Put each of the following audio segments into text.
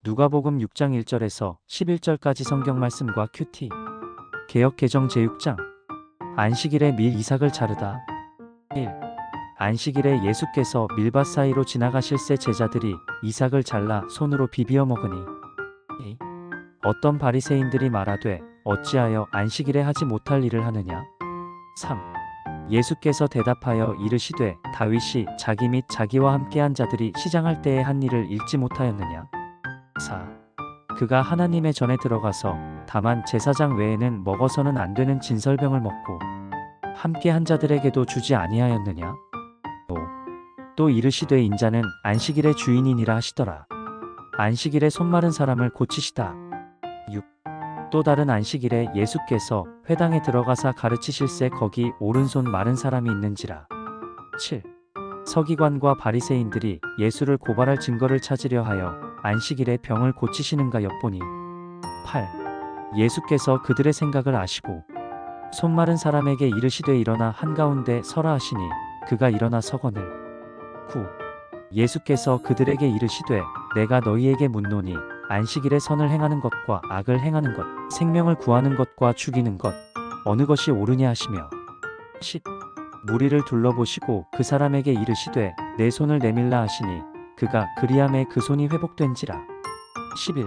누가복음 6장 1절에서 11절까지 성경 말씀과 큐티. 개역 개정 제6장. 안식일에 밀 이삭을 자르다. 1. 안식일에 예수께서 밀밭 사이로 지나가실새 제자들이 이삭을 잘라 손으로 비비어 먹으니 2. 어떤 바리새인들이 말하되 어찌하여 안식일에 하지 못할 일을 하느냐. 3. 예수께서 대답하여 이르시되 다윗이 자기 및 자기와 함께한 자들이 시장할 때에 한 일을 읽지 못하였느냐. 4. 그가 하나님의 전에 들어가서 다만 제사장 외에는 먹어서는 안 되는 진설병을 먹고 함께한 자들에게도 주지 아니하였느냐. 5. 또 이르시되 인자는 안식일의 주인이니라 하시더라. 안식일에 손 마른 사람을 고치시다. 6. 또 다른 안식일에 예수께서 회당에 들어가사 가르치실새 거기 오른손 마른 사람이 있는지라. 7. 서기관과 바리새인들이 예수를 고발할 증거를 찾으려 하여 안식일에 병을 고치시는가 엿보니 8. 예수께서 그들의 생각을 아시고 손 마른 사람에게 이르시되 일어나 한가운데 서라 하시니 그가 일어나 서거늘. 9. 예수께서 그들에게 이르시되 내가 너희에게 묻노니 안식일에 선을 행하는 것과 악을 행하는 것, 생명을 구하는 것과 죽이는 것 어느 것이 옳으냐 하시며 10. 무리를 둘러보시고 그 사람에게 이르시되 내 손을 내밀라 하시니 그가 그리함에 그 손이 회복된지라. 11.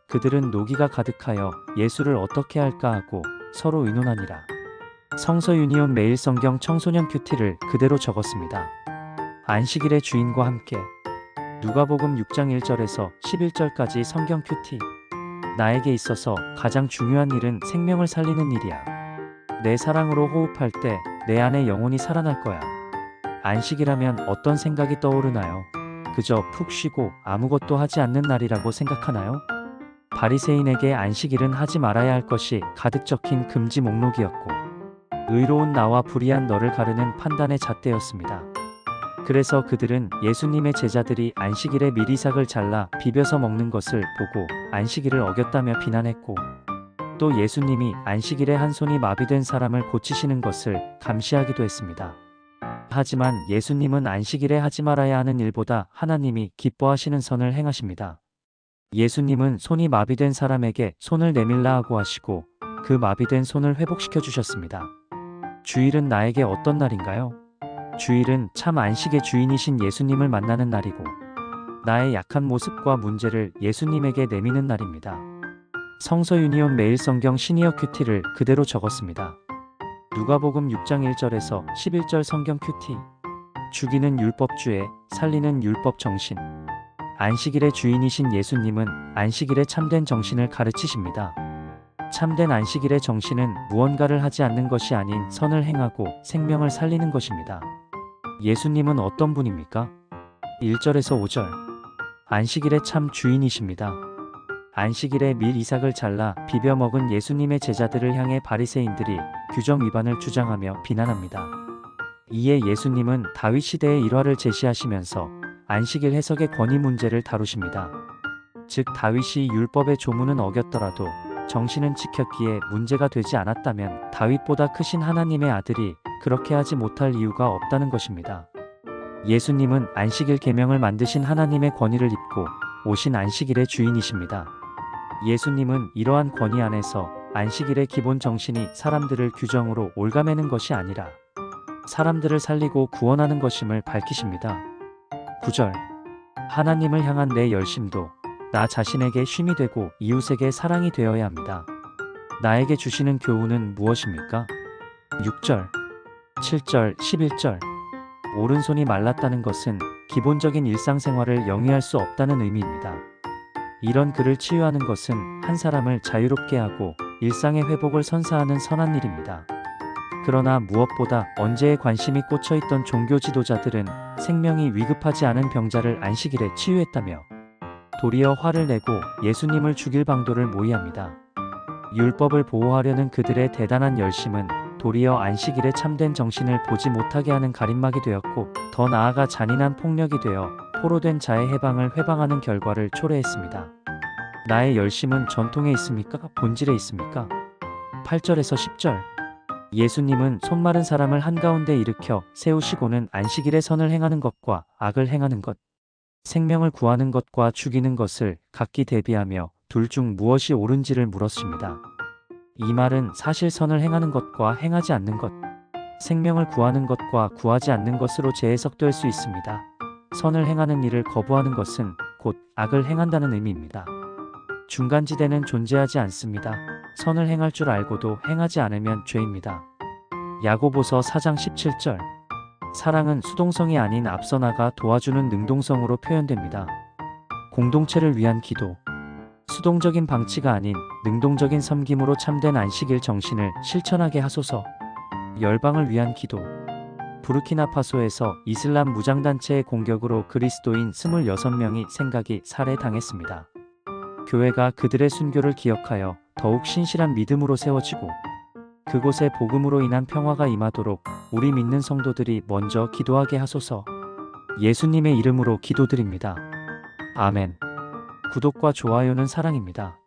그들은 노기가 가득하여 예수를 어떻게 할까 하고 서로 의논하니라. 성서 유니온 매일 성경 청소년 큐티를 그대로 적었습니다. 안식일의 주인과 함께. 누가복음 6장 1절에서 11절까지 성경 큐티. 나에게 있어서 가장 중요한 일은 생명을 살리는 일이야. 내 사랑으로 호흡할 때 내 안에 영혼이 살아날 거야. 안식이라면 어떤 생각이 떠오르나요? 그저 푹 쉬고 아무것도 하지 않는 날이라고 생각하나요? 바리새인에게 안식일은 하지 말아야 할 것이 가득 적힌 금지 목록이었고 의로운 나와 불의한 너를 가르는 판단의 잣대였습니다. 그래서 그들은 예수님의 제자들이 안식일에 밀 이삭을 잘라 비벼서 먹는 것을 보고 안식일을 어겼다며 비난했고 또 예수님이 안식일에 한 손이 마비된 사람을 고치시는 것을 감시하기도 했습니다. 하지만 예수님은 안식일에 하지 말아야 하는 일보다 하나님이 기뻐하시는 선을 행하십니다. 예수님은 손이 마비된 사람에게 손을 내밀라 하고 하시고 그 마비된 손을 회복시켜 주셨습니다. 주일은 나에게 어떤 날인가요? 주일은 참 안식의 주인이신 예수님을 만나는 날이고 나의 약한 모습과 문제를 예수님에게 내미는 날입니다. 성서 유니온 매일 성경 시니어 큐티를 그대로 적었습니다. 누가복음 6장 1절에서 11절 성경 큐티. 죽이는 율법주의, 살리는 율법 정신. 안식일의 주인이신 예수님은 안식일의 참된 정신을 가르치십니다. 참된 안식일의 정신은 무언가를 하지 않는 것이 아닌 선을 행하고 생명을 살리는 것입니다. 예수님은 어떤 분입니까? 1절에서 5절. 안식일의 참 주인이십니다. 안식일에 밀 이삭을 잘라 비벼 먹은 예수님의 제자들을 향해 바리새인들이 규정 위반을 주장하며 비난합니다. 이에 예수님은 다윗 시대의 일화를 제시하시면서 안식일 해석의 권위 문제를 다루십니다. 즉 다윗이 율법의 조문은 어겼더라도 정신은 지켰기에 문제가 되지 않았다면 다윗보다 크신 하나님의 아들이 그렇게 하지 못할 이유가 없다는 것입니다. 예수님은 안식일 계명을 만드신 하나님의 권위를 입고 오신 안식일의 주인이십니다. 예수님은 이러한 권위 안에서 안식일의 기본 정신이 사람들을 규정으로 옭아매는 것이 아니라 사람들을 살리고 구원하는 것임을 밝히십니다. 9절. 하나님을 향한 내 열심도 나 자신에게 쉼이 되고 이웃에게 사랑이 되어야 합니다. 나에게 주시는 교훈은 무엇입니까? 6절, 7절, 11절. 오른손이 말랐다는 것은 기본적인 일상생활을 영위할 수 없다는 의미입니다. 이런 그를 치유하는 것은 한 사람을 자유롭게 하고 일상의 회복을 선사하는 선한 일입니다. 그러나 무엇보다 언제에 관심이 꽂혀있던 종교 지도자들은 생명이 위급하지 않은 병자를 안식일에 치유했다며 도리어 화를 내고 예수님을 죽일 방도를 모의합니다. 율법을 보호하려는 그들의 대단한 열심은 도리어 안식일의 참된 정신을 보지 못하게 하는 가림막이 되었고 더 나아가 잔인한 폭력이 되어 포로된 자의 해방을 회방하는 결과를 초래했습니다. 나의 열심은 전통에 있습니까? 본질에 있습니까? 8절에서 10절. 예수님은 손 마른 사람을 한가운데 일으켜 세우시고는 안식일에 선을 행하는 것과 악을 행하는 것, 생명을 구하는 것과 죽이는 것을 각기 대비하며 둘 중 무엇이 옳은지를 물었습니다. 이 말은 사실 선을 행하는 것과 행하지 않는 것, 생명을 구하는 것과 구하지 않는 것으로 재해석될 수 있습니다. 선을 행하는 일을 거부하는 것은 곧 악을 행한다는 의미입니다. 중간지대는 존재하지 않습니다. 선을 행할 줄 알고도 행하지 않으면 죄입니다. 야고보서 4장 17절. 사랑은 수동성이 아닌 앞서 나가 도와주는 능동성으로 표현됩니다. 공동체를 위한 기도. 수동적인 방치가 아닌 능동적인 섬김으로 참된 안식일 정신을 실천하게 하소서. 열방을 위한 기도. 부르키나파소에서 이슬람 무장단체의 공격으로 그리스도인 26명이 생각이 살해당했습니다. 교회가 그들의 순교를 기억하여 더욱 신실한 믿음으로 세워지고 그곳에 복음으로 인한 평화가 임하도록 우리 믿는 성도들이 먼저 기도하게 하소서. 예수님의 이름으로 기도드립니다. 아멘. 구독과 좋아요는 사랑입니다.